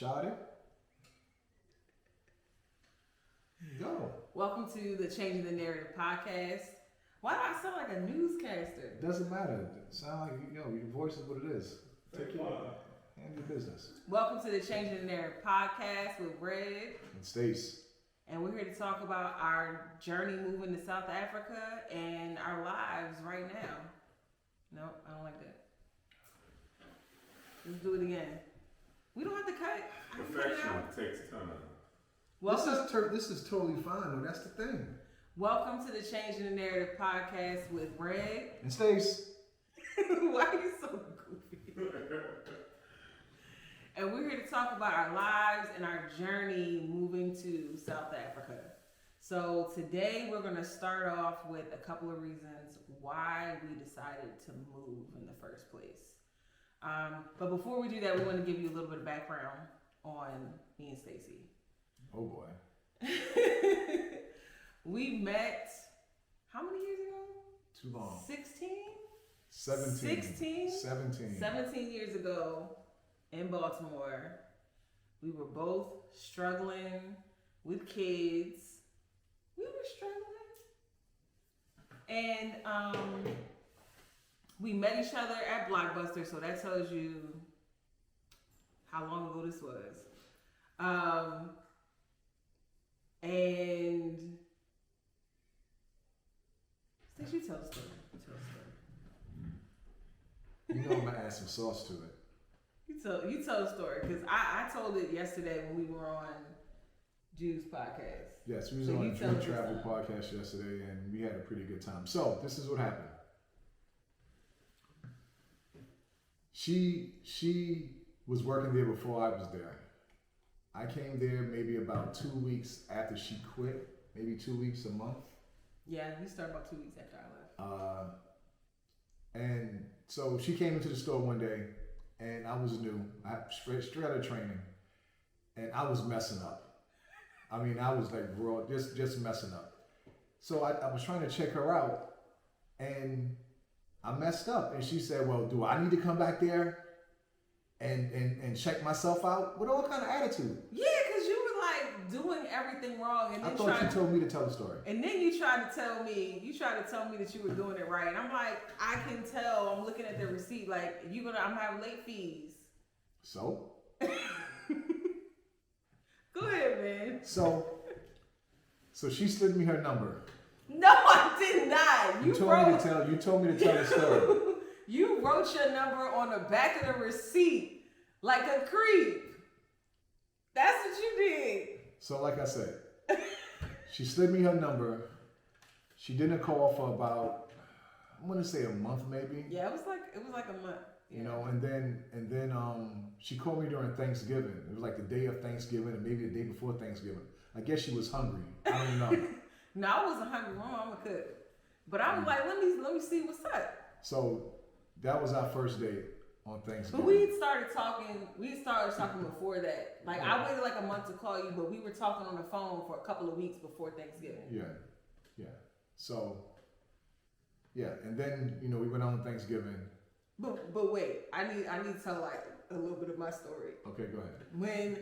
Shot it. Go. Welcome to the Changing the Narrative podcast. Why do I sound like a newscaster? Doesn't matter. Sound like your voice is what it is. Take your hand your business. Welcome to the Changing the Narrative podcast with Red And Stace. and we're here to talk about our journey moving to South Africa and our lives right now. No, I don't like that. Let's do it again. We don't have to cut. I can cut it Perfection out. takes time. This is totally fine though. That's the thing. Welcome to the Changing the Narrative podcast with Red. And Stace. Why are you so goofy? And we're here to talk about our lives and our journey moving to South Africa. So today we're going to start off with a couple of reasons why we decided to move in the first place. But before we do that, we want to give you a little bit of background on me and Stacy. Oh boy. We met how many years ago? Too long. 16? 17. 17 years ago in Baltimore. We were both struggling with kids. We were struggling. And we met each other at Blockbuster, so that tells you how long ago this was. And Stacey, you tell the story. You know I'm gonna add some sauce to it. You tell the story, because I told it yesterday when we were on Jude's podcast. Yes, we was So on you a tell Dream us Travel now. podcast yesterday, and we had a pretty good time. So this is what happened. She was working there before I was there. I came there maybe about 2 weeks after she quit, maybe 2 weeks, a month. Yeah, we started about 2 weeks after I left. And so she came into the store one day, and I was new. I straight out of training, and I was messing up. I mean, I was like raw, just messing up. So I was trying to check her out, and I messed up. And she said, "Well, do I need to come back there and check myself out?" With all kind of attitude. Yeah, because you were like doing everything wrong, and I then thought you told me to tell the story. And then you tried to tell me that you were doing it right. And I'm like, I can tell. I'm looking at the receipt. Like, I'm having late fees. So. Go ahead, man. So she slid me her number. No, I did not. You told me to tell the story. You wrote your number on the back of the receipt like a creep. That's what you did. So like I said, she slid me her number. She didn't call for about, I'm gonna say a month maybe. Yeah, it was like a month. Yeah. You know, and then she called me during Thanksgiving. It was like the day of Thanksgiving and maybe the day before Thanksgiving. I guess she was hungry. I don't know. No, I wasn't hungry. My mama cooked. But I was like, let me see what's up. So that was our first date on Thanksgiving. But we started talking before that. Like, I waited like a month to call you, but we were talking on the phone for a couple of weeks before Thanksgiving. Yeah. So, yeah, and then, we went on Thanksgiving. But wait, I need to tell like a little bit of my story. Okay, go ahead. When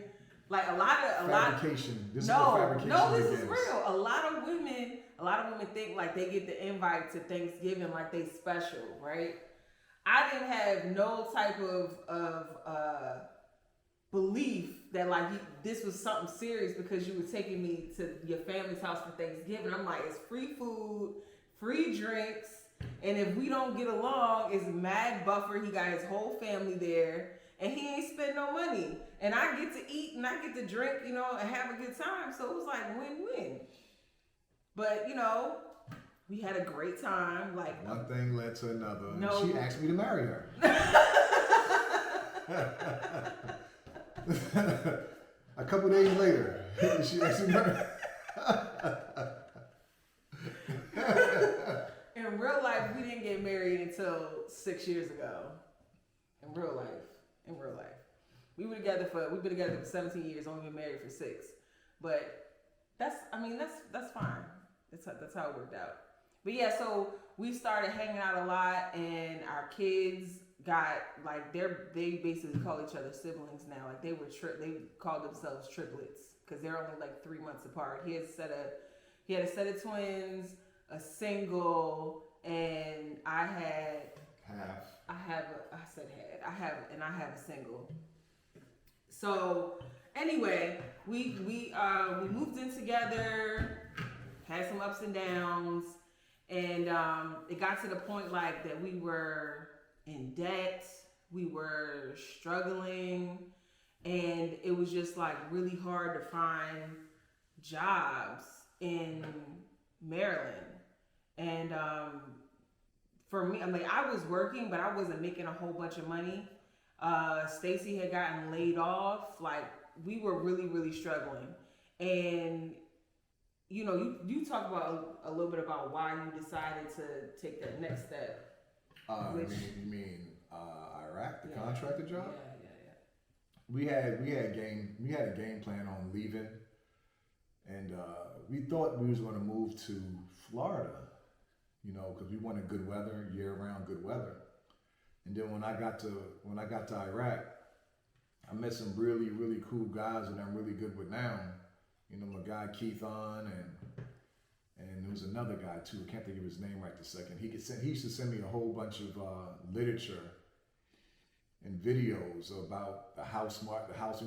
like a lot fabrication. This is where fabrication this begins. is real. A lot of women think like they get the invite to Thanksgiving like they special, right? I didn't have no type of belief that like this was something serious because you were taking me to your family's house for Thanksgiving. I'm like, it's free food, free drinks, and if we don't get along, it's mad buffer. He got his whole family there, and he ain't spend no money. And I get to eat and I get to drink, and have a good time. So it was like win-win. But we had a great time. Like one thing led to another. No. She asked me to marry her. A couple days later, she asked me to marry her. In real life, we didn't get married until 6 years ago. In real life. We've been together for 17 years, only been married for 6. But that's fine. That's how it worked out. But yeah, so we started hanging out a lot, and our kids got like they basically call each other siblings now. Like they called themselves triplets because they're only like 3 months apart. He had a set of twins, a single, and I have a single. So anyway, we moved in together, had some ups and downs, and it got to the point like that we were in debt, we were struggling, and it was just like really hard to find jobs in Maryland. And for me, I was working, but I wasn't making a whole bunch of money. Stacy had gotten laid off. Like we were really, really struggling. And you talk about a little bit about why you decided to take that next step. You mean Iraq, the contractor job? Yeah. We had a game plan on leaving, and we thought we was going to move to Florida, because we wanted good weather, year-round good weather. And then when I got to Iraq, I met some really, really cool guys that I'm really good with now. My guy Keith on, and there was another guy too. I can't think of his name right this second. He used to send me a whole bunch of literature and videos about the housing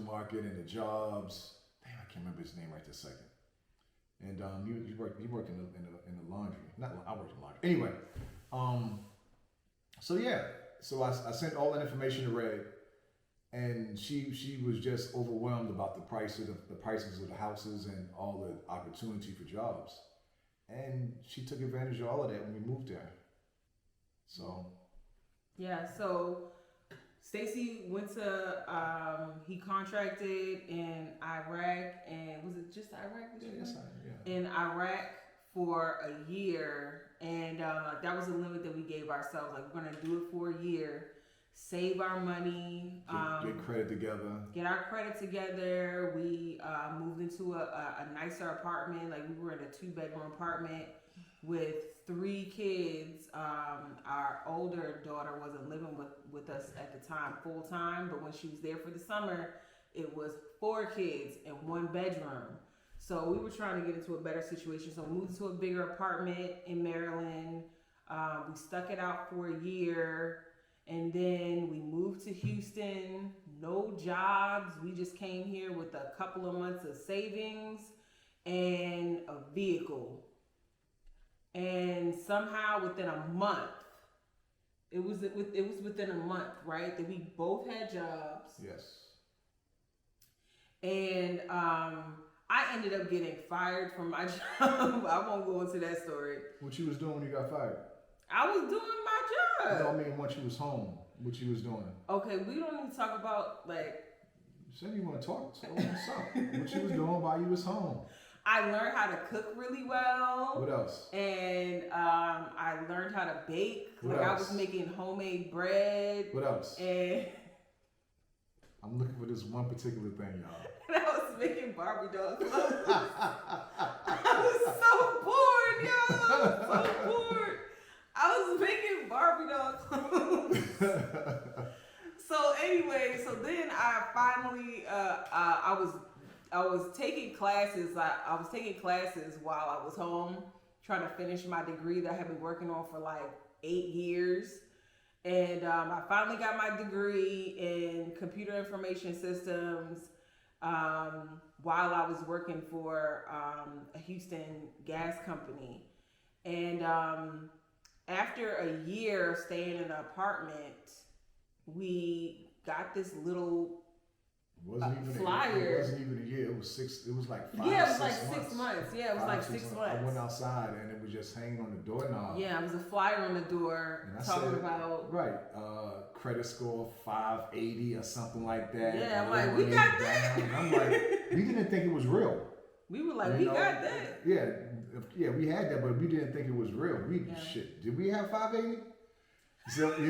market and the jobs. Damn, I can't remember his name right this second. And he worked in the laundry. I worked in laundry. Anyway, so I sent all that information to Red, and she was just overwhelmed about the prices of the houses and all the opportunity for jobs, and she took advantage of all of that when we moved there. So Stacy went to he contracted in Iraq, and was it just Iraq? In Iraq for a year, and that was a limit that we gave ourselves. Like we're gonna do it for a year, save our money, get credit together. Get our credit together. We moved into a nicer apartment. Like we were in a 2-bedroom apartment with 3 kids. Our older daughter wasn't living with us at the time full time, but when she was there for the summer, it was 4 kids in 1 bedroom. So we were trying to get into a better situation. So we moved into a bigger apartment in Maryland. We stuck it out for a year. And then we moved to Houston, no jobs. We just came here with a couple of months of savings and a vehicle. And somehow within a month, it was within a month, right, that we both had jobs. Yes. And I ended up getting fired from my job. I won't go into that story. What you was doing when you got fired? I was doing my job. No, I mean once you was home, what you was doing. Okay, we don't need to talk about like. You said you want to talk. So what's up? What you was doing while you was home? I learned how to cook really well. What else? And I learned how to bake. What else? I was making homemade bread. What else? And I'm looking for this one particular thing, y'all. And I was making Barbie doll clothes. I was so bored, y'all. I was so bored. I was making Barbie doll clothes. So anyway, so then I finally, I was taking classes. I was taking classes while I was home, trying to finish my degree that I had been working on for like 8 years. And I finally got my degree in computer information systems while I was working for a Houston gas company. And after a year staying in an apartment, we got this little flyer. It wasn't even a year. It was 6. It was like 5. Yeah, it was like 6 months. Yeah, it was like 6 months. I went outside and it was just hanging on the doorknob. Yeah, it was a flyer on the door talking about credit score 580 or something like that. Yeah, I'm like, we got that. And I'm like, we didn't think it was real. We were like, we got that. Yeah, we had that, but we didn't think it was real. Shit, did we have 580? So we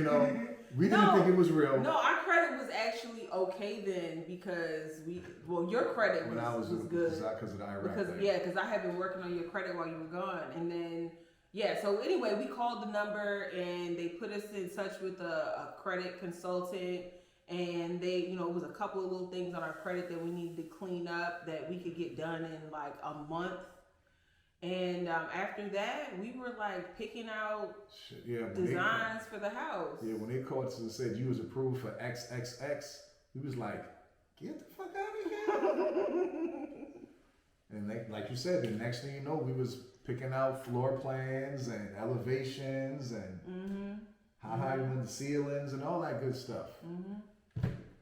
didn't think it was real. No, our credit was actually okay then because your credit was good because of the Iraq thing. Because I had been working on your credit while you were gone, and then Yeah, so anyway, we called the number and they put us in touch with a credit consultant, and they, it was a couple of little things on our credit that we needed to clean up that we could get done in like a month. And after that, we were like picking out designs for the house. Yeah, when they called us and said you was approved for XXX, we was like, get the fuck out of here. And like you said, the next thing you know, we was picking out floor plans and elevations and how high you want the ceilings and all that good stuff.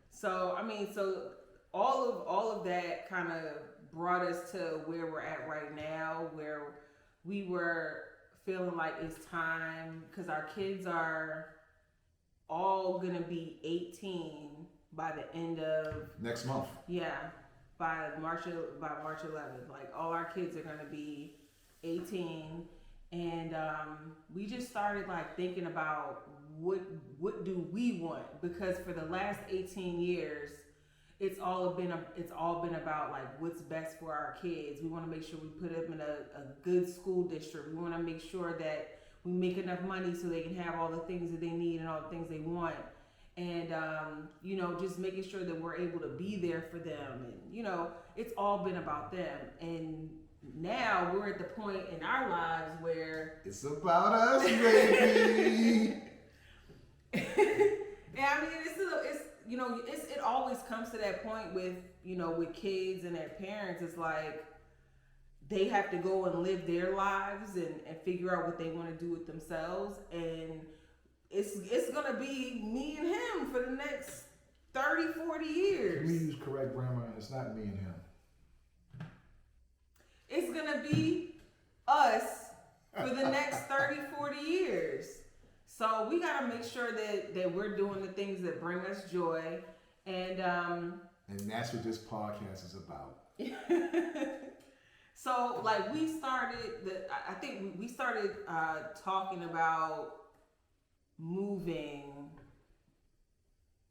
So so all of that kind of brought us to where we're at right now, where we were feeling like it's time, because our kids are all gonna be 18 by the end of next month. Yeah, by March 11th. Like all our kids are gonna be 18, and we just started like thinking about what do we want, because for the last 18 years it's all been about like what's best for our kids. We want to make sure we put them in a good school district. We want to make sure that we make enough money so they can have all the things that they need and all the things they want, and just making sure that we're able to be there for them, and it's all been about them. And now we're at the point in our lives where it's about us, baby. Yeah, I mean, it always comes to that point with kids and their parents. It's like they have to go and live their lives and figure out what they want to do with themselves, and it's gonna be me and him for the next 30-40 years. Let me use correct grammar. It's not me and him. It's gonna be us for the next 30-40 years. So we gotta make sure that we're doing the things that bring us joy, and that's what this podcast is about. So like we started talking about moving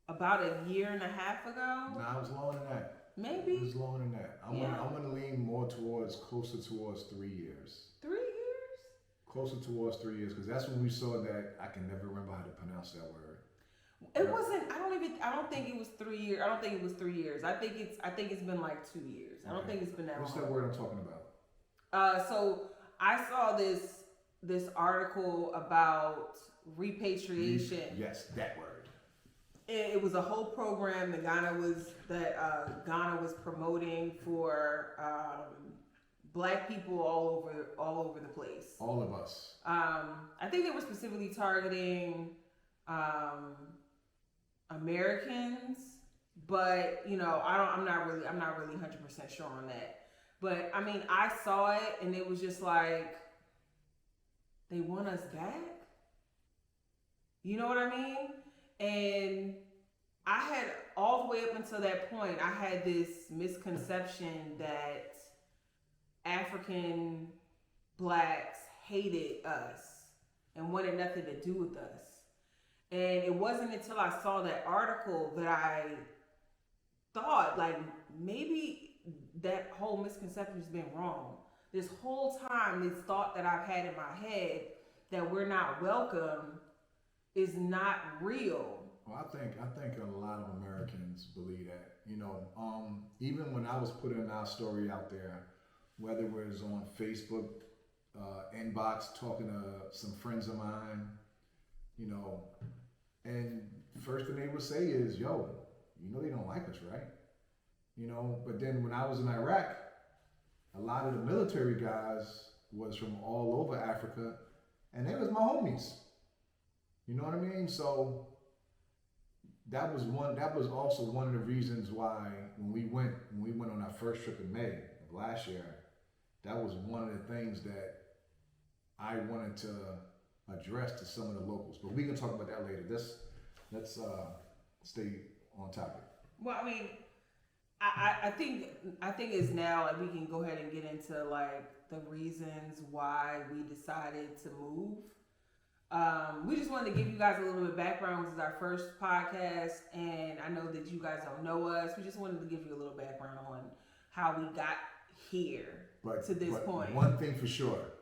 about a year and a half ago. No, it was longer than that. Maybe. It was longer than that. I want to lean more closer towards 3 years. 3 years? Closer towards 3 years, because that's when we saw that. I can never remember how to pronounce that word. It wasn't. I don't think it was 3 years. I don't think it was 3 years. I think it's been like 2 years. I don't think it's been that long. What's that word I'm talking about? So I saw this article about repatriation. Yes, that word. It was a whole program that Ghana was promoting for Black people all over the place. All of us. I think they were specifically targeting Americans, but I'm not really 100% sure on that. But I mean, I saw it and it was just like, they want us back. You know what I mean? And I had, all the way up until that point, I had this misconception that African Blacks hated us and wanted nothing to do with us. And it wasn't until I saw that article that I thought, like, maybe that whole misconception has been wrong. This whole time, this thought that I've had in my head that we're not welcome is not real. Well, I think a lot of Americans believe that. Even when I was putting our story out there, whether it was on Facebook inbox, talking to some friends of mine, and first thing they would say is, "Yo, they don't like us, right?" But then when I was in Iraq, a lot of the military guys was from all over Africa, and they was my homies. You know what I mean? So that was also one of the reasons why when we went on our first trip in May of last year, that was one of the things that I wanted to address to some of the locals. But we can talk about that later. Let's stay on topic. Well, I mean, I think it's now, like, we can go ahead and get into like the reasons why we decided to move. We just wanted to give you guys a little bit of background. This is our first podcast, and I know that you guys don't know us. We just wanted to give you a little background on how we got here to this point. One thing for sure,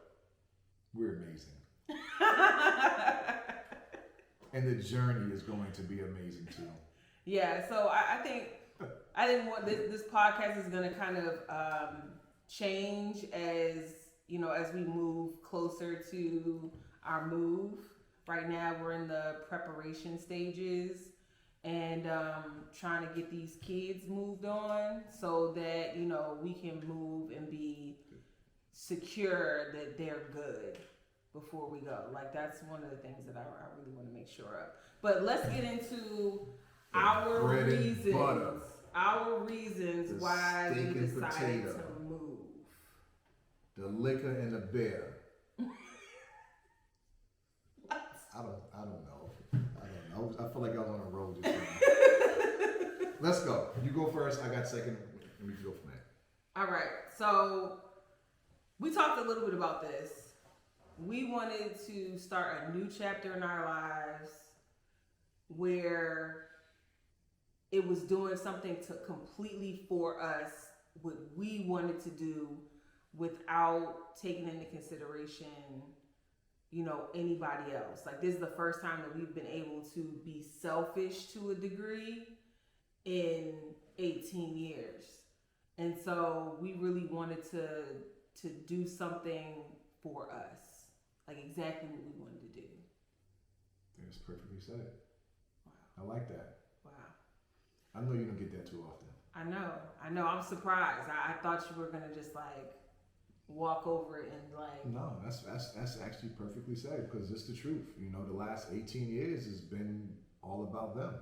we're amazing. And the journey is going to be amazing too. Yeah, so I think want this podcast is going to kind of change as as we move closer to our move. Right now, we're in the preparation stages and trying to get these kids moved on so that we can move and be secure that they're good before we go. Like that's one of the things that I really want to make sure of. But let's get into our reasons. Our reasons why we decided to move. The liquor and the bear. What? I don't know. I feel like I was on a roll just now. Let's go. You go first. I got second, and we can go from there. All right. So we talked a little bit about this. We wanted to start a new chapter in our lives where it was doing something to completely for us what we wanted to do without taking into consideration, anybody else. Like this is the first time that we've been able to be selfish to a degree in 18 years. And so we really wanted to do something for us. Like exactly what we wanted to do. That's perfectly said. Wow. I like that. Wow. I know you don't get that too often. I know. I'm surprised. I thought you were gonna just like walk over it and like. No, that's actually perfectly said because it's the truth. The last 18 years has been all about them.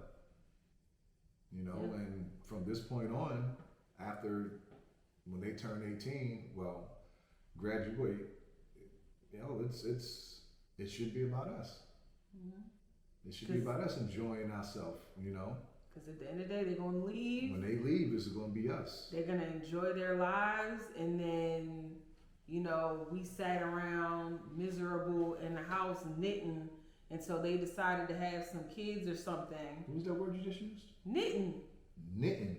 Yeah. And from this point on, after when they turn 18, graduate. It should be about us. Mm-hmm. It should be about us enjoying ourselves, Because at the end of the day, they're going to leave. When they leave, it's going to be us. They're going to enjoy their lives. And then, we sat around miserable in the house knitting until they decided to have some kids or something. What was that word you just used? Knitting. Knitting.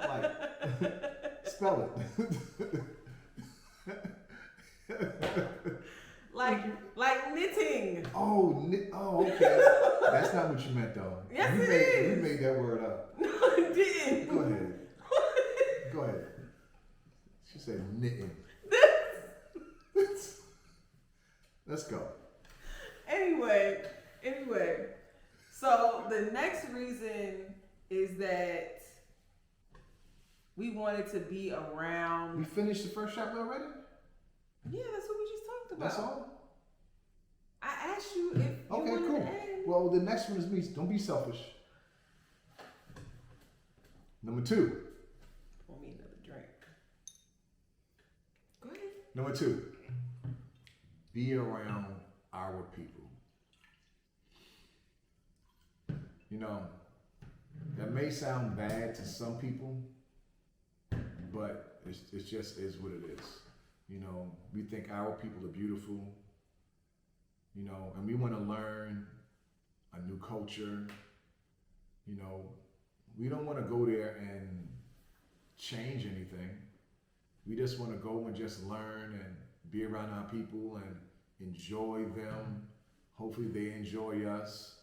Like, spell it. like knitting. Oh, okay. That's not what you meant, though. Yes, it is. You made that word up. No, I didn't. Go ahead. She said knitting. Let's go. Anyway. So the next reason is that we wanted to be around. We finished the first chapter already? Yeah, that's what we just talked about. That's all? I asked you if you wanted cool. to end. Well, the next one is me. Don't be selfish. Number 2. Pour me another drink. Go ahead. Number 2. Be around our people. That may sound bad to some people, but it's just is what it is. We think our people are beautiful, and we want to learn a new culture. We don't want to go there and change anything. We just want to go and just learn and be around our people and enjoy them. Hopefully they enjoy us.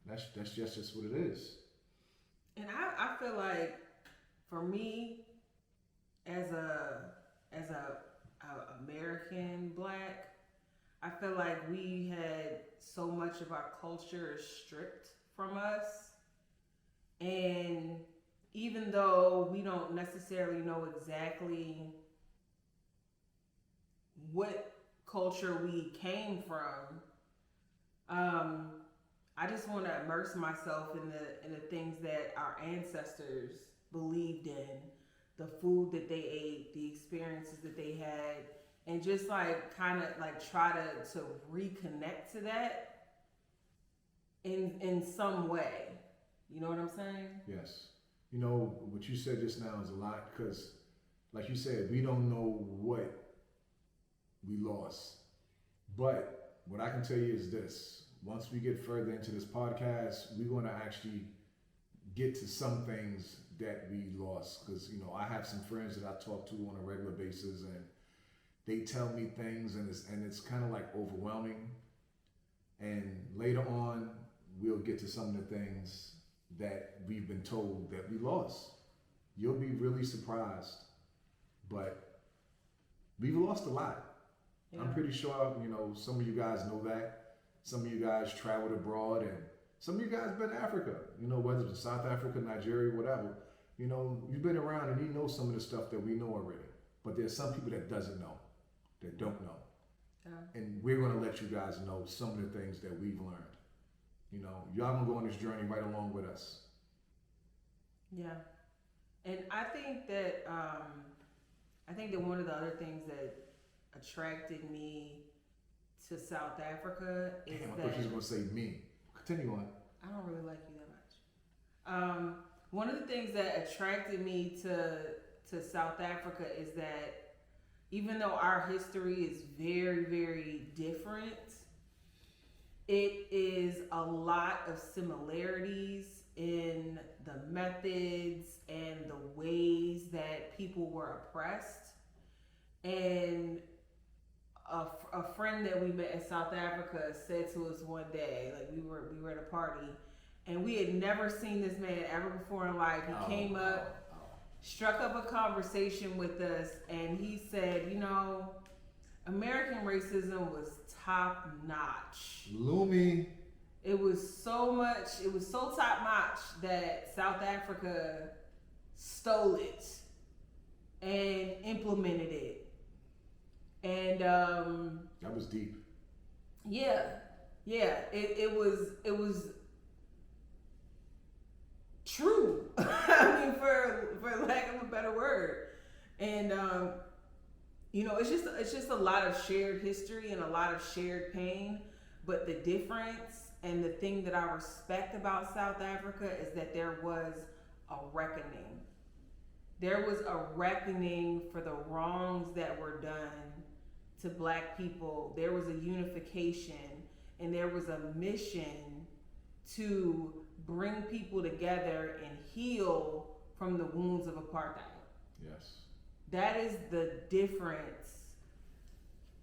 That's just what it is. And I feel like for me, as a American Black, I feel like we had so much of our culture stripped from us. And even though we don't necessarily know exactly what culture we came from, I just want to immerse myself in the things that our ancestors believed in, the food that they ate, the experiences that they had, and just like kind of like try to reconnect to that in some way. You know what I'm saying? Yes. What you said just now is a lot because, like you said, we don't know what we lost. But what I can tell you is this. Once we get further into this podcast, we're going to actually get to some things that we lost, because I have some friends that I talk to on a regular basis, and they tell me things, and it's kind of like overwhelming. And later on, we'll get to some of the things that we've been told that we lost. You'll be really surprised, but we've lost a lot. Yeah. I'm pretty sure, some of you guys know that. Some of you guys traveled abroad, and some of you guys been to Africa, whether it's South Africa, Nigeria, whatever. You've been around and you know some of the stuff that we know already. But there's some people that don't know. Yeah. And we're going to let you guys know some of the things that we've learned. Y'all going to go on this journey right along with us. Yeah. And I think that one of the other things that attracted me to South Africa is I thought you was going to say me. Continue on. I don't really like you that much. One of the things that attracted me to South Africa is that even though our history is very, very different, it is a lot of similarities in the methods and the ways that people were oppressed. And a friend that we met in South Africa said to us one day, like we were at a party, and we had never seen this man ever before in life. He came up, struck up a conversation with us, and he said, American racism was top notch. Loomy. It was so top notch that South Africa stole it and implemented it. And that was deep. Yeah. It was true. I mean, for lack of a better word. And it's just a lot of shared history and a lot of shared pain. But the difference and the thing that I respect about South Africa is that there was a reckoning. There was a reckoning for the wrongs that were done to Black people. There was a unification, and there was a mission to bring people together and heal from the wounds of apartheid. Yes. That is the difference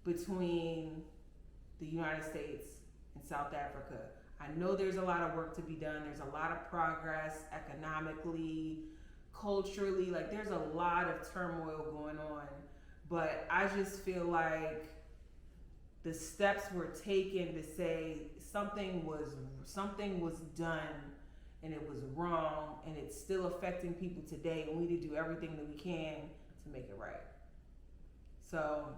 between the United States and South Africa. I know there's a lot of work to be done. There's a lot of progress economically, culturally. Like, there's a lot of turmoil going on. But I just feel like the steps were taken to say something was done and it was wrong, and it's still affecting people today, and we need to do everything that we can to make it right. So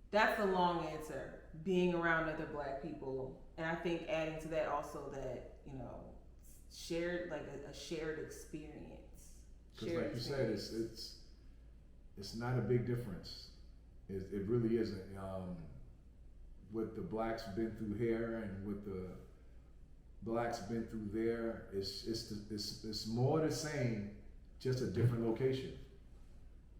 that's the long answer, being around other Black people. And I think adding to that also that, shared, like a shared experience. Because like you said, it's not a big difference. It really isn't. What the Blacks been through here and what the Blacks been through there, it's more the same, just a different location.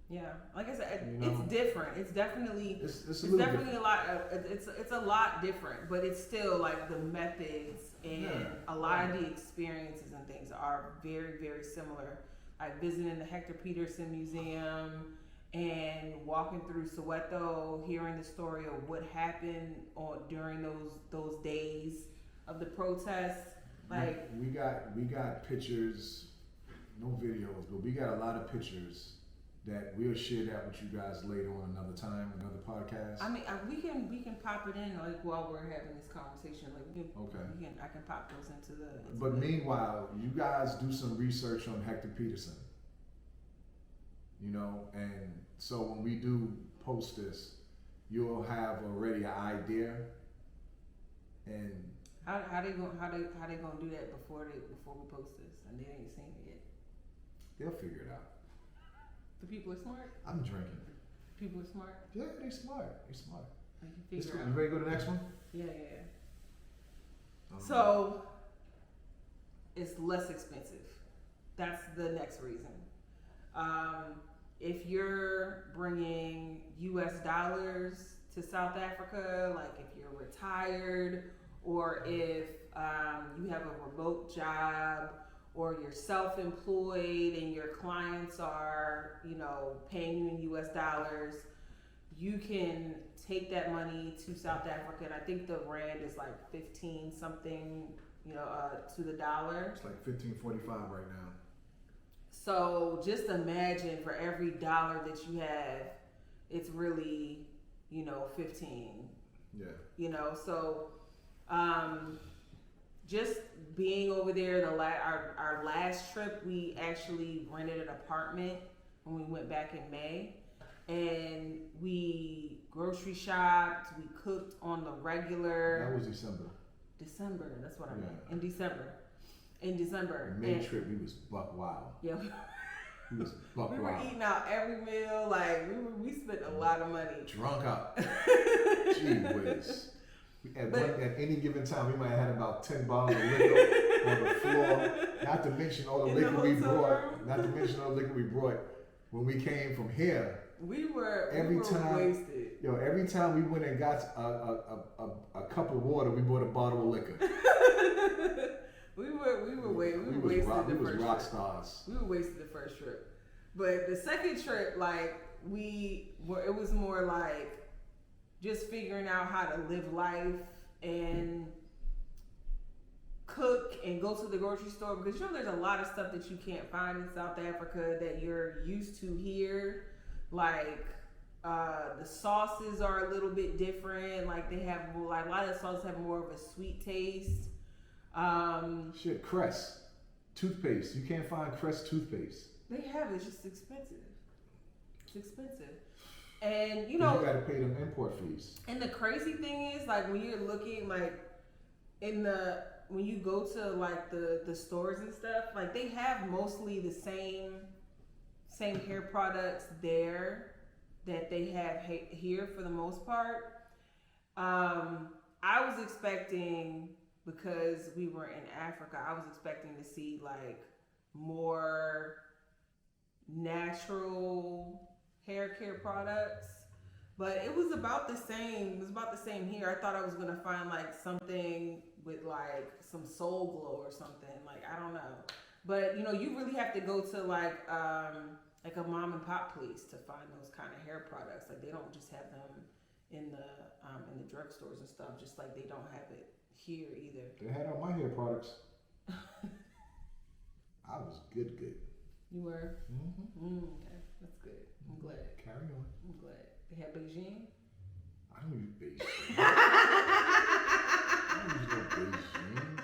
Yeah, like I said, it's different. It's definitely it's definitely different. a lot. It's a lot different, but it's still like the methods and a lot of the experiences and things are very, very similar. Like visiting the Hector Peterson Museum and walking through Soweto, hearing the story of what happened during those days of the protests. Like we got pictures, no videos, but we got a lot of pictures that we'll share that with you guys later on another time, another podcast. I mean, we can pop it in like while we're having this conversation. Like I can pop those into the. But meanwhile, you guys do some research on Hector Peterson. And so when we do post this, you'll have already an idea. And how they gonna do that before we post this, and they ain't seen it yet? They'll figure it out. The people are smart. I'm drinking. People are smart. Yeah, they smart. They smart. You ready to go to the next one? Yeah. So it's less expensive. That's the next reason. If you're bringing U.S. dollars to South Africa, like if you're retired, or if you have a remote job, or you're self-employed and your clients are, paying you in US dollars, you can take that money to South Africa. And I think the rand is like 15 something, to the dollar. It's like 15.45 right now. So just imagine for every dollar that you have, it's really, 15. Yeah. So just being over there, our last trip, we actually rented an apartment when we went back in May. And we grocery shopped, we cooked on the regular. That was December. That's what I meant. In December. May trip, we was buck wild. Yeah. We was buck wild. We were eating out every meal. Like we spent a lot of money. Drunk up. Gee whiz. At any given time, we might have had about 10 bottles of liquor on the floor. Not to mention all the liquor we brought. When we came from here. We were wasted. Every time we went and got a cup of water, we bought a bottle of liquor. we were wasted. We was rock stars. We were wasted the first trip, but the second trip, it was more like just figuring out how to live life and cook and go to the grocery store, because there's a lot of stuff that you can't find in South Africa that you're used to here. Like the sauces are a little bit different. Like they have a lot of the sauces have more of a sweet taste. Crest toothpaste. You can't find Crest toothpaste. They have it. It's just expensive. It's expensive. And you gotta pay them import fees. And the crazy thing is, like, when you're looking when you go to the stores and stuff, like they have mostly the same hair products there that they have here for the most part. I was expecting, because we were in Africa, I was expecting to see like more natural hair care products, but it was about the same. It was about the same here. I thought I was gonna find like something with like some Soul Glow or something. Like, I don't know, but you really have to go to like a mom and pop place to find those kind of hair products. Like, they don't just have them in the drugstores and stuff. Just like they don't have it here either. They had all my hair products. I was good. You were? Mm-hmm. Okay, that's good. I'm glad. Carry on. I'm glad. They had Beijing? I don't use Beijing. I don't use no Beijing.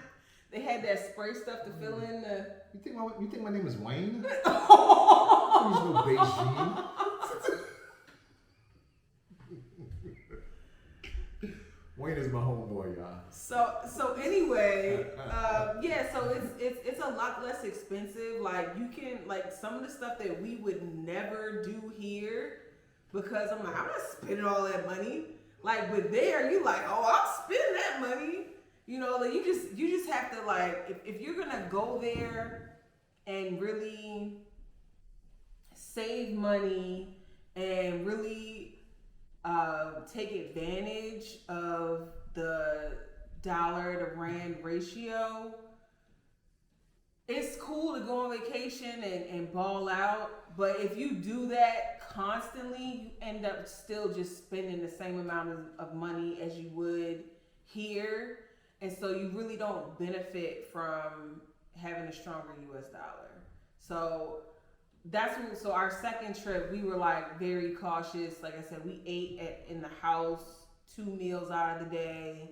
They had that spray stuff to fill in the... You think my name is Wayne? I don't use no Beijing. Wayne is my homeboy, y'all. So anyway, so it's a lot less expensive. Like, you can, like, some of the stuff that we would never do here, because I'm like, I'm not spending all that money. Like, but there, you like, oh, I'll spend that money. Like, you just have to, like, if you're gonna go there and really save money and really take advantage of the dollar to rand ratio, it's cool to go on vacation and ball out, but if you do that constantly, you end up still just spending the same amount of money as you would here, and so you really don't benefit from having a stronger US dollar. So so our second trip, we were like very cautious. Like I said, we ate in the house 2 meals out of the day.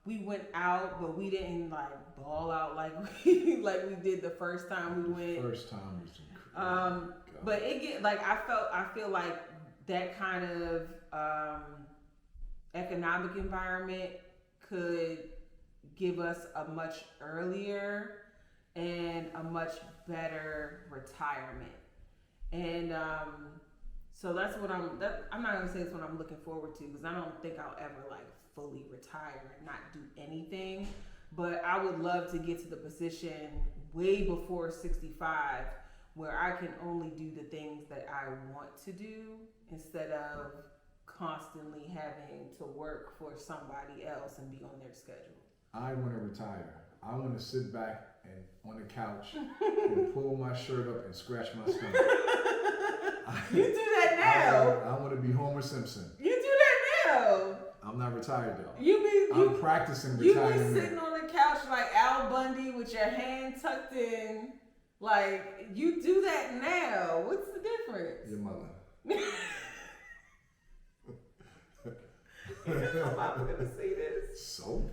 We went out, but we didn't like ball out like we did the first time we went. First time was incredible. But I feel like that kind of economic environment could give us a much earlier and a much better retirement. And so that's what I'm not gonna say it's what I'm looking forward to, because I don't think I'll ever like fully retire and not do anything. But I would love to get to the position way before 65 where I can only do the things that I want to do instead of constantly having to work for somebody else and be on their schedule. I want to retire. I want to sit back and on the couch and pull my shirt up and scratch my stomach. You do that now. I want to be Homer Simpson. You do that now. I'm not retired though. I'm practicing you retirement. be sitting on the couch like Al Bundy with your hand tucked in. Like, you do that now. What's the difference? Your mother. I'm gonna see this. So?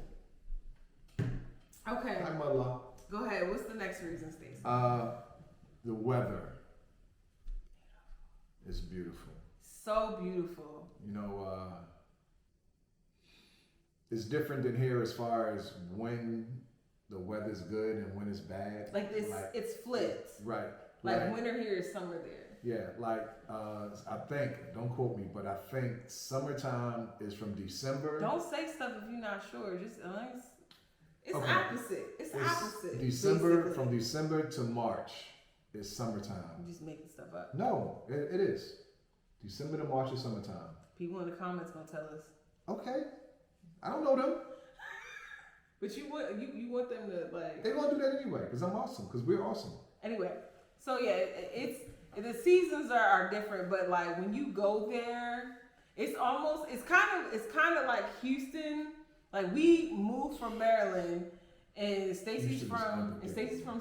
Okay. Hi, mother. Go ahead. What's the next reason, Stacey? The weather is beautiful. So beautiful. You know, it's different than here as far as when the weather's good and when it's bad. Like this, it's flipped. Right. Like winter here is summer there. Yeah, like I think, don't quote me, but I think summertime is from December. Don't say stuff if you're not sure. Just it's Okay. opposite. It's opposite. December, basically. from December to March is summertime. I'm just making stuff up. No, it is. December to March is summertime. People in the comments gonna tell us. Okay. I don't know them. But you want them to like. They're gonna do that anyway, because I'm awesome, because we're awesome. Anyway, so yeah, it's the seasons are different, but like when you go there, it's kind of like Houston. Like we moved from Maryland, and Stacey's from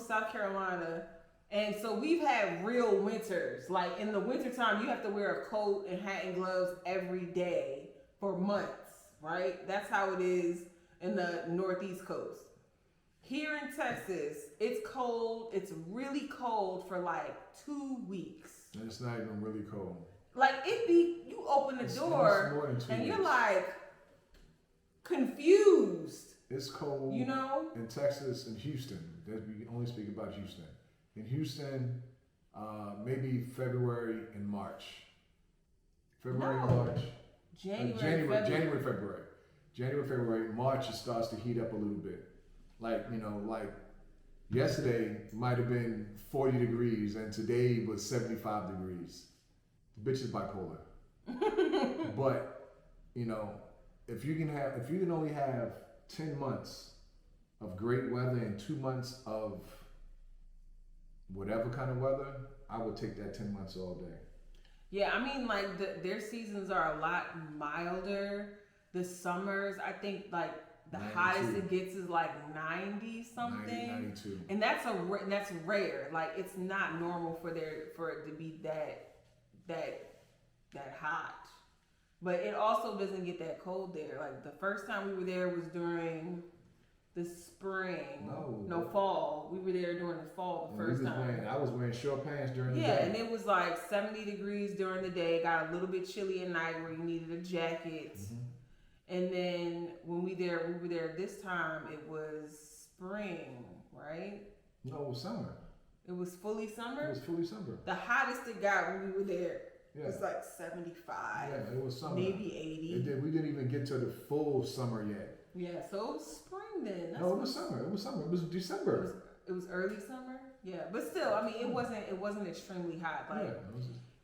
South Carolina, and so we've had real winters. Like in the wintertime, you have to wear a coat and hat and gloves every day for months, right? That's how it is in the Northeast coast. Here in Texas, it's cold. It's really cold for like 2 weeks. And it's not even really cold. Like you open the door it's and you're weeks. like confused. It's cold. You know? In Texas and Houston. We only speak about Houston. In Houston, maybe February and March. February, March. January, February, March, it starts to heat up a little bit. Like yesterday might have been 40 degrees and today was 75 degrees. The bitch is bipolar. But, if you can only have 10 months of great weather and 2 months of whatever kind of weather, I would take that 10 months all day. Yeah, I mean, like their seasons are a lot milder. The summers, I think, like the 92. hottest it gets is like 90 something, 92. and that's rare. Like it's not normal for it to be that hot. But it also doesn't get that cold there. Like the first time we were there was during the spring. No, fall. We were there during the fall the first time. I was wearing short pants during the day. Yeah, and it was like 70 degrees during the day. Got a little bit chilly at night where you needed a jacket. Mm-hmm. And then when we were there this time, it was spring, right? No, it was summer. It was fully summer? It was fully summer. The hottest it got when we were there was like 75. Yeah, it was summer. Maybe 80. We didn't even get to the full summer yet. Yeah, so it was spring then. No, it was summer. It was summer. It was December. It was early summer? Yeah, but still, I mean, it wasn't extremely hot. Like,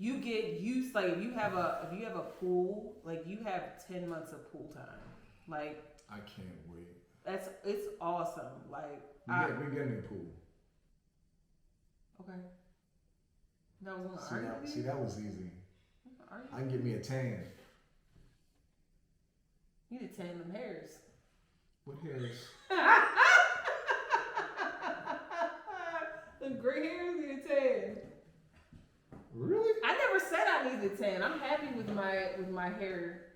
you get used, like if you have a pool, like you have 10 months of pool time. Like I can't wait. It's awesome. Like we're getting a pool. Okay. That was on the See, that was easy. I can get me a tan. You need to tan them hairs. What hairs? The gray hairs need a tan. Really? I never said I needed a tan. I'm happy with my hair,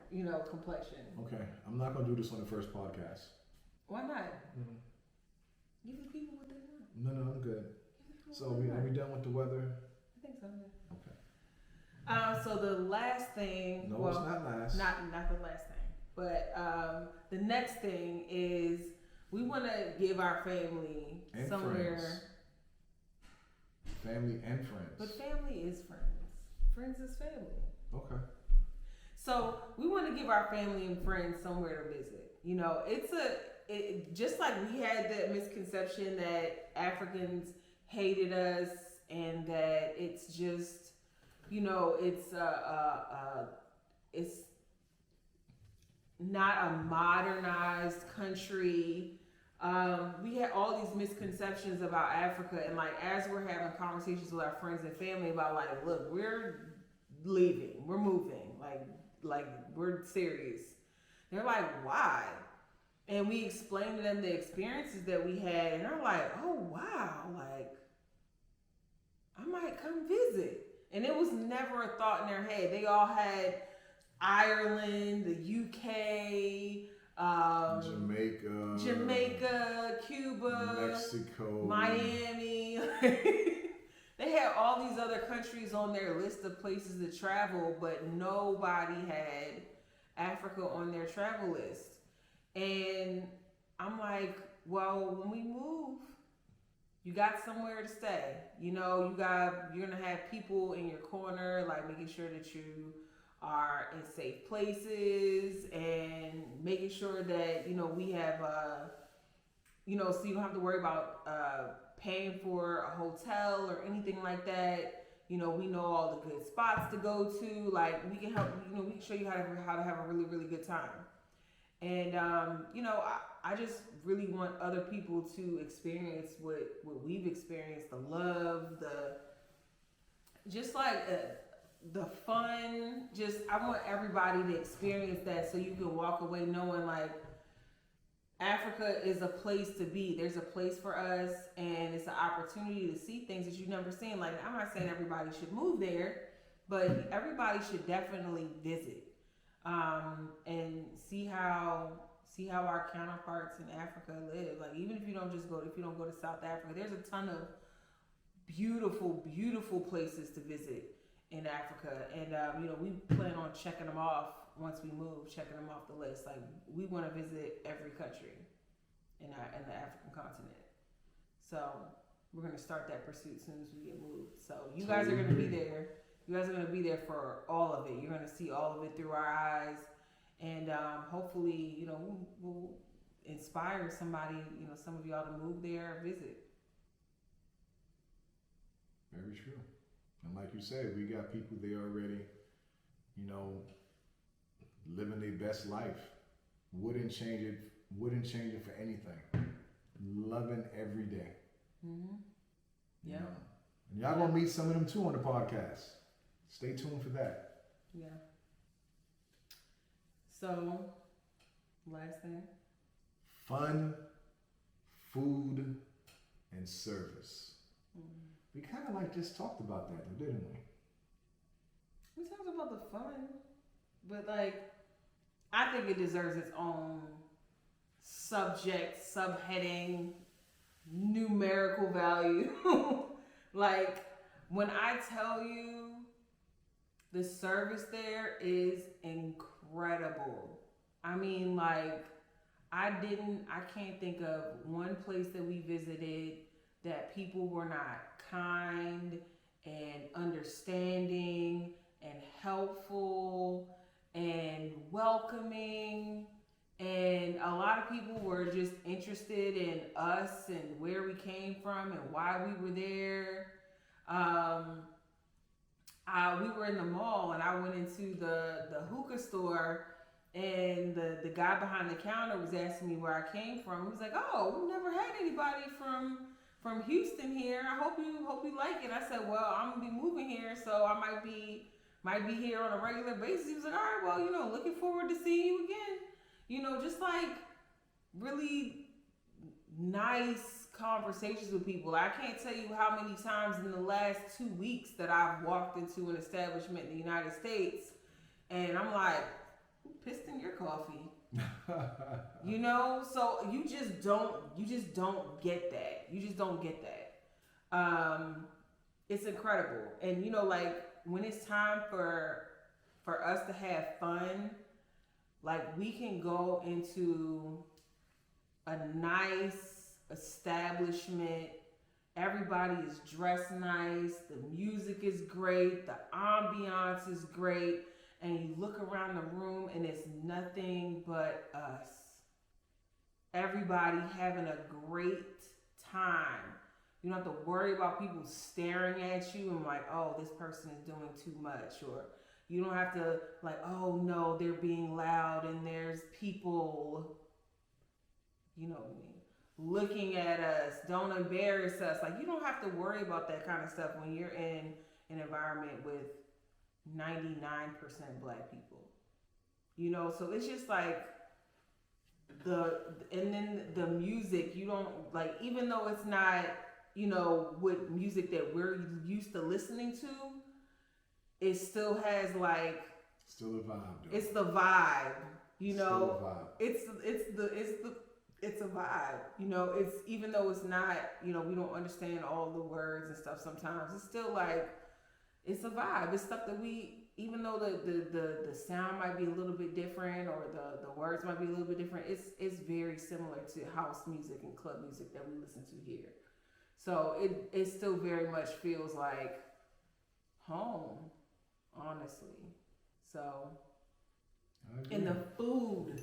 complexion. Okay, I'm not gonna do this on the first podcast. Why not? Mm-hmm. Give the people what they want. No, I'm good. So are we done with the weather? I think so. Okay. So the last thing. No, it's not last. Not the last thing, but the next thing is we want to give our family and somewhere. Friends. Family and friends. But family is friends. Friends is family. Okay. So we want to give our family and friends somewhere to visit. It's just like we had that misconception that Africans hated us and that it's just, it's not a modernized country. We had all these misconceptions about Africa, and like as we're having conversations with our friends and family about like, look, we're leaving, we're moving, like we're serious. They're like, why? And we explained to them the experiences that we had, and they're like, oh wow, like I might come visit. And it was never a thought in their head. They all had Ireland, the UK, Jamaica, Cuba, Mexico, Miami. They had all these other countries on their list of places to travel, but nobody had Africa on their travel list. And I'm like, well, when we move, you got somewhere to stay. You know, you're gonna have people in your corner, like making sure that you are in safe places and making sure that, you know, we have you know, so you don't have to worry about paying for a hotel or anything like that. You know, we know all the good spots to go to. Like we can help, you know, we can show you how to have a really, really good time. And you know, I just really want other people to experience what we've experienced, the love, the fun. Just I want everybody to experience that, so you can walk away knowing like Africa is a place to be. There's a place for us, and it's an opportunity to see things that you've never seen. Like I'm not saying everybody should move there, but everybody should definitely visit and see how our counterparts in Africa live. Like even if you don't go to South Africa, there's a ton of beautiful, beautiful places to visit in Africa. And you know, we plan on checking them off once we move, checking them off the list. Like we want to visit every country in the African continent. So we're gonna start that pursuit as soon as we get moved. So you guys are gonna be there. You guys are gonna be there for all of it. You're gonna see all of it through our eyes. And hopefully, you know, we'll inspire somebody, you know, some of y'all to move there or visit. Very true. And like you said, we got people there already, you know, living their best life. Wouldn't change it for anything. Loving every day. Mm-hmm. Yeah. You know? And y'all gonna meet some of them too on the podcast. Stay tuned for that. Yeah. So, last thing. Fun, food, and service. Mm-hmm. We kind of like just talked about that, didn't we? We talked about the fun, but like, I think it deserves its own subject, subheading, numerical value. Like, when I tell you the service there is incredible. I mean, like, I can't think of one place that we visited that people were not kind and understanding and helpful and welcoming, and a lot of people were just interested in us and where we came from and why we were there. We were in the mall and I went into the hookah store, and the guy behind the counter was asking me where I came from. He was like, "Oh, we've never had anybody from Houston here. I hope you like it." I said, "Well, I'm gonna be moving here, so I might be here on a regular basis." He was like, "All right, well, you know, looking forward to seeing you again." You know, just like really nice conversations with people. I can't tell you how many times in the last 2 weeks that I've walked into an establishment in the United States and I'm like, "Who pissed in your coffee?" You know, so you just don't get that. You just don't get that. It's incredible. And you know, like when it's time for us to have fun, like we can go into a nice establishment. Everybody is dressed nice. The music is great. The ambiance is great. And you look around the room and it's nothing but us. Everybody having a great time. You don't have to worry about people staring at you and like, "Oh, this person is doing too much." Or you don't have to like, "Oh no, they're being loud and there's people," you know what I mean, looking at us, don't embarrass us. Like, you don't have to worry about that kind of stuff when you're in an environment with 99% black people. You know, so it's just like and then the music, you don't like, even though it's not, you know, what music that we're used to listening to, it still has like, still a vibe. Though. It's the vibe, you know. Still a vibe. It's a vibe, you know. It's, even though it's not, you know, we don't understand all the words and stuff sometimes, it's still like, it's a vibe. It's stuff that we, even though the sound might be a little bit different, or the words might be a little bit different, it's very similar to house music and club music that we listen to here. So it still very much feels like home, honestly. So, and the food,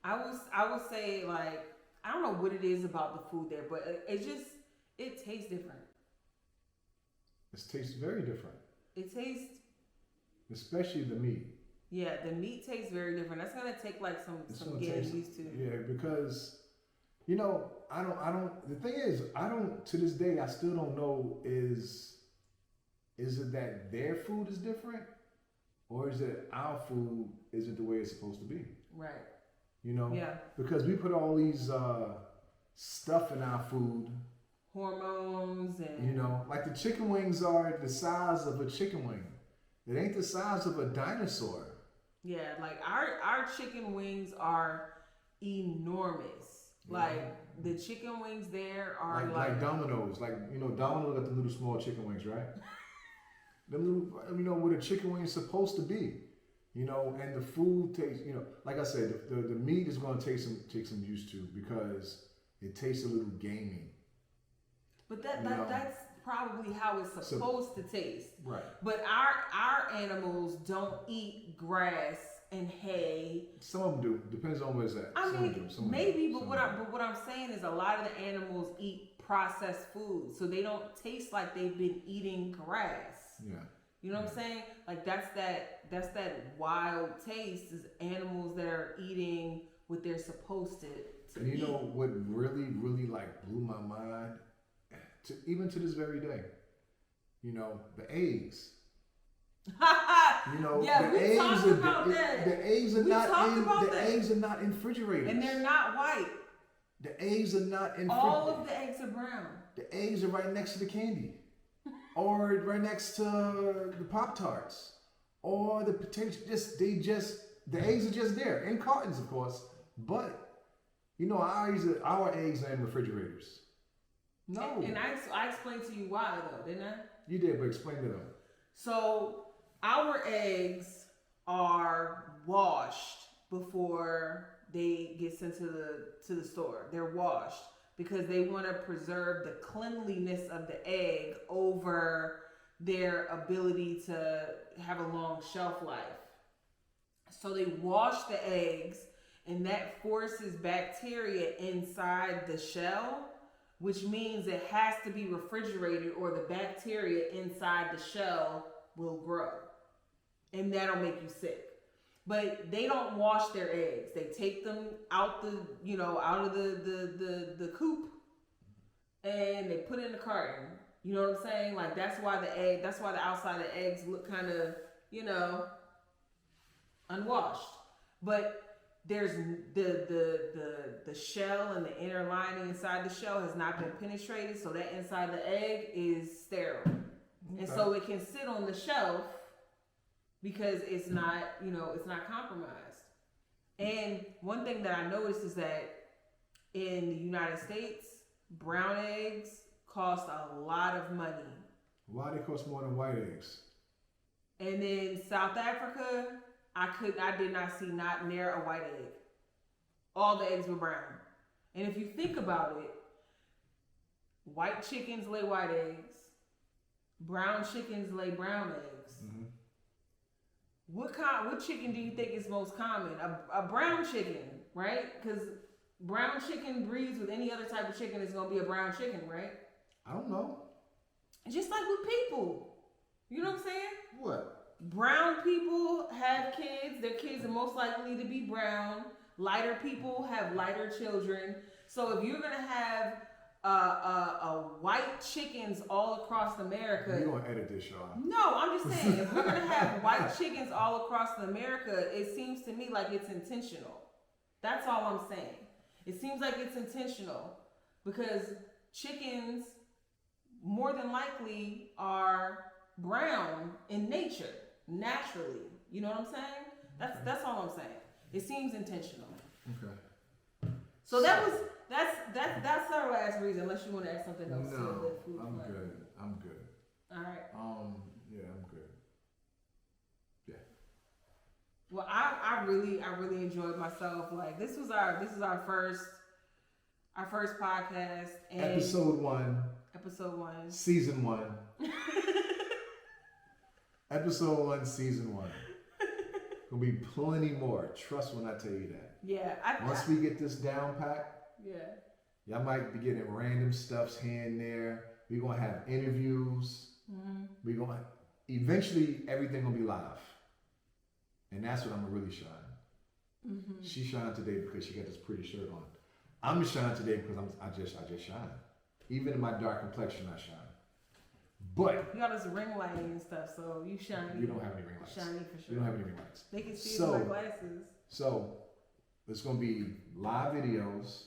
I would say, like, I don't know what it is about the food there, but it tastes different. It tastes very different. It tastes, especially the meat. Yeah, the meat tastes very different. That's gonna take like some getting used to. Yeah, because, you know, I don't. The thing is, I don't. To this day, I still don't know. Is it that their food is different, or is it our food isn't the way it's supposed to be? Right. You know. Yeah. Because we put all these stuff in our food. Hormones and, you know, like the chicken wings are the size of a chicken wing. It ain't the size of a dinosaur. Yeah, like our chicken wings are enormous. Yeah. Like the chicken wings there are like Domino's. Like, you know, Domino's got the little small chicken wings, right? Them little, you know, what a chicken wing is supposed to be. You know, and the food tastes, you know, like I said, the meat is going to take some used to, because it tastes a little gamey. But that's probably how it's supposed to taste. Right. But our animals don't eat grass and hay. Some of them do. Depends on where it's at. I mean, maybe, but what I'm saying is a lot of the animals eat processed food, so they don't taste like they've been eating grass. Yeah. You know what I'm saying? Like that's that wild taste, is animals that are eating what they're supposed to and you eat. know what really, really like blew my mind? Even to this very day, you know, the eggs. You know, yeah, the eggs talked about that. The eggs are eggs are not in refrigerators, and they're not white. The eggs are not in. All of the eggs are brown. The eggs are right next to the candy, or right next to the Pop-Tarts, or the potential. The eggs are just there in cartons, of course. But you know, our eggs are in refrigerators. No. And I explained to you why, though, didn't I? You did, but explain to them. So our eggs are washed before they get sent to the store. They're washed because they want to preserve the cleanliness of the egg over their ability to have a long shelf life. So they wash the eggs, and that forces bacteria inside the shell, which means it has to be refrigerated or the bacteria inside the shell will grow. And that'll make you sick. But they don't wash their eggs. They take them out of the coop, and they put it in the carton. You know what I'm saying? Like that's why the outside of the eggs look kind of, you know, unwashed. But there's the shell and the inner lining inside the shell has not been penetrated, so that inside the egg is sterile. Okay. And so it can sit on the shelf because it's not, you know, it's not compromised. And one thing that I noticed is that in the United States, brown eggs cost a lot of money. Why they cost more than white eggs? And in South Africa, I did not see not near a white egg. All the eggs were brown. And if you think about it, white chickens lay white eggs. Brown chickens lay brown eggs. Mm-hmm. What chicken do you think is most common? A brown chicken, right? Because brown chicken breeds with any other type of chicken, it's going to be a brown chicken, right? I don't know. Just like with people. You know what I'm saying? What? Brown people have kids. Their kids are most likely to be brown. Lighter people have lighter children. So if you're gonna have white chickens all across America, You're gonna edit this, y'all. no, I'm just saying, if we're gonna have white chickens all across America, it seems to me like it's intentional. That's all I'm saying. It seems like it's intentional because chickens more than likely are brown in nature, naturally. You know what I'm saying? That's all I'm saying. It seems intentional. Okay. So that's our last reason. Unless you want to add something else. No, to the food I'm plan. good. I'm good. All right. Yeah, I'm good. Yeah. Well, I really enjoyed myself. Like this is our first podcast and Episode 1. Episode 1. Season 1. Episode 1, Season 1. Gonna be plenty more. Trust when I tell you that. Yeah. Once we get this down pat, yeah. y'all might be getting random stuffs here and there. We're gonna have interviews. Mm-hmm. We're gonna eventually everything gonna be live, and that's when I'm gonna really shine. Mm-hmm. She shined today because she got this pretty shirt on. I'm shining today because I just shine. Even in my dark complexion, I shine. But you got this ring lighting and stuff, so you shiny. You don't have any ring lights. Shiny for sure. You don't have any ring lights. They can see it in my glasses. So there's gonna be live videos,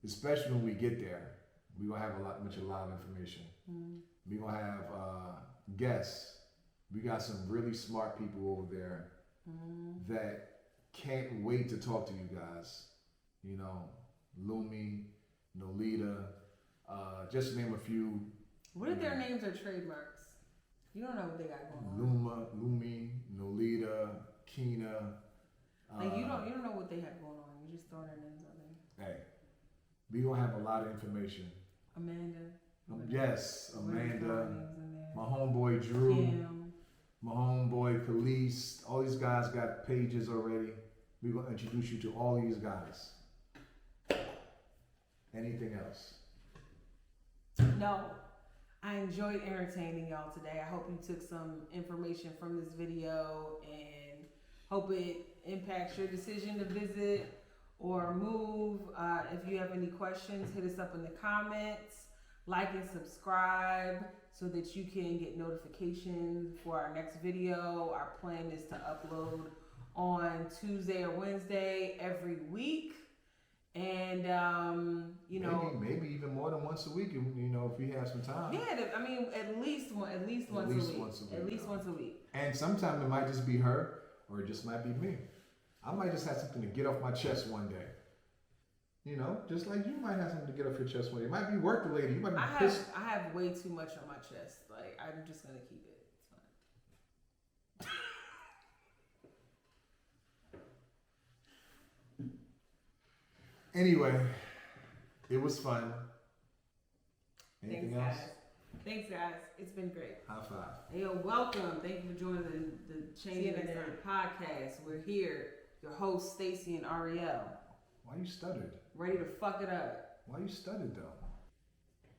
especially when we get there. We're gonna have much of live information. Mm-hmm. We're gonna have guests. We got some really smart people over there that can't wait to talk to you guys. You know, Lumi, Nolita, just to name a few. What if their names are trademarks? You don't know what they got going on. Lumi, Nolita, Keena. Like you don't know what they have going on. You just throw their names out there. Hey, we gonna have a lot of information. Amanda. Yes, Amanda. My My homeboy Drew. Kim. My homeboy Khalees. All these guys got pages already. We're gonna introduce you to all these guys. Anything else? No. I enjoyed entertaining y'all today. I hope you took some information from this video and hope it impacts your decision to visit or move. If you have any questions, hit us up in the comments. Like and subscribe so that you can get notifications for our next video. Our plan is to upload on Tuesday or Wednesday every week. And maybe even more than once a week. You know, if we have some time. Yeah, I mean, at least once a week. At least once a week. And sometimes it might just be her, or it just might be me. I might just have something to get off my chest one day. You know, just like you might have something to get off your chest one day. It might be work related. You might be pissed. I have way too much on my chest. Like I'm just gonna keep it. It's fine. Anyway, it was fun. Anything else? Thanks, guys. It's been great. High five. Hey, yo, welcome. Thank you for joining the Changing the Narrative podcast. We're here, your hosts, Stacy and Ariel. Why you stuttered? Ready to fuck it up. Why you stuttered though?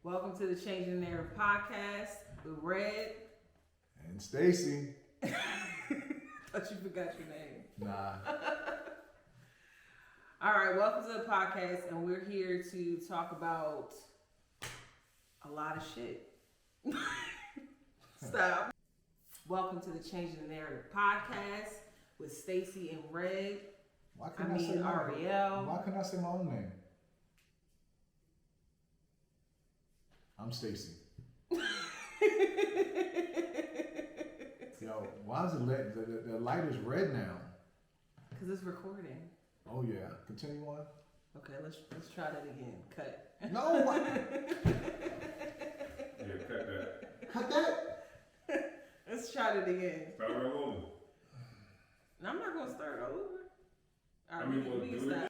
Welcome to the Changing the Narrative podcast with Red. And Stacy. Thought you forgot your name. Nah. All right, welcome to the podcast, and we're here to talk about a lot of shit. Stop. Welcome to the Changing the Narrative podcast with Stacy and Red. Why couldn't I say Ariel. Why couldn't I say my own name? I'm Stacy. Yo, why is it the light is red now? Because it's recording. Oh yeah. Continue on. Okay, let's try that again. Cut. No. Yeah, cut that. Cut that. Let's try that again. Start all over. I'm not gonna start over. All right, I mean, we well, can do it. stop.